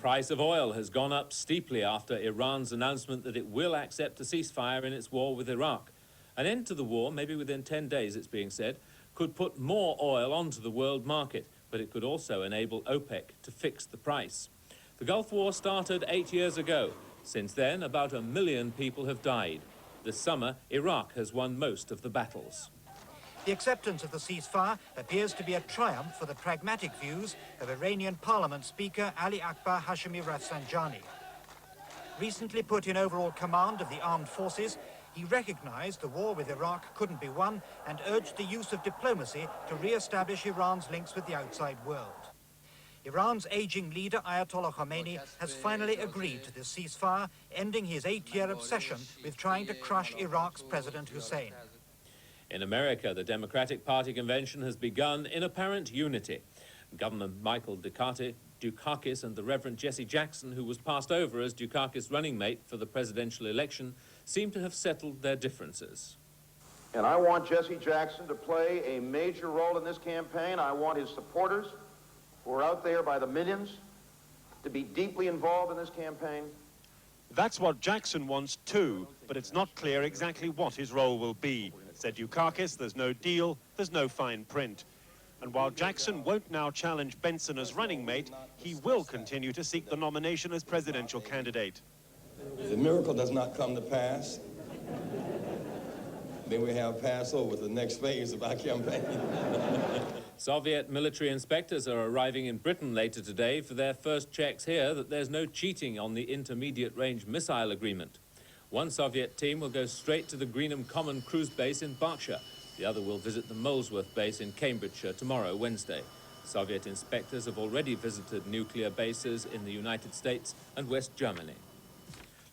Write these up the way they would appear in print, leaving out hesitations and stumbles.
price of oil has gone up steeply after Iran's announcement that it will accept a ceasefire in its war with Iraq. An end to the war, maybe within 10 days it's being said, could put more oil onto the world market, but it could also enable OPEC to fix the price. The Gulf War started 8 years ago. Since then, about 1 million people have died. This summer, Iraq has won most of the battles. The acceptance of the ceasefire appears to be a triumph for the pragmatic views of Iranian Parliament Speaker Ali Akbar Hashemi Rafsanjani. Recently put in overall command of the armed forces, he recognized the war with Iraq couldn't be won and urged the use of diplomacy to re-establish Iran's links with the outside world. Iran's aging leader Ayatollah Khomeini has finally agreed to this ceasefire, ending his 8-year obsession with trying to crush Iraq's President Hussein. In America, the Democratic Party convention has begun in apparent unity. Governor Michael Dukakis and the Reverend Jesse Jackson, who was passed over as Dukakis' running mate for the presidential election, seem to have settled their differences. And I want Jesse Jackson to play a major role in this campaign. I want his supporters, who are out there by the millions, to be deeply involved in this campaign. That's what Jackson wants too, but it's not clear exactly what his role will be. Said Dukakis, there's no deal, there's no fine print. And while Jackson won't now challenge Benson as running mate, he will continue to seek the nomination as presidential candidate. If the miracle does not come to pass, then we have Passover, the next phase of our campaign. Soviet military inspectors are arriving in Britain later today for their first checks here that there's no cheating on the intermediate-range missile agreement. One Soviet team will go straight to the Greenham Common cruise base in Berkshire. The other will visit the Molesworth base in Cambridgeshire tomorrow, Wednesday. Soviet inspectors have already visited nuclear bases in the United States and West Germany.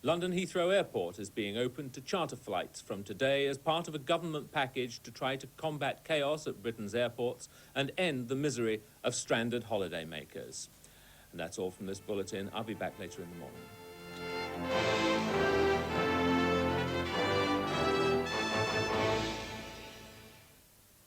London Heathrow Airport is being opened to charter flights from today as part of a government package to try to combat chaos at Britain's airports and end the misery of stranded holidaymakers. And that's all from this bulletin. I'll be back later in the morning.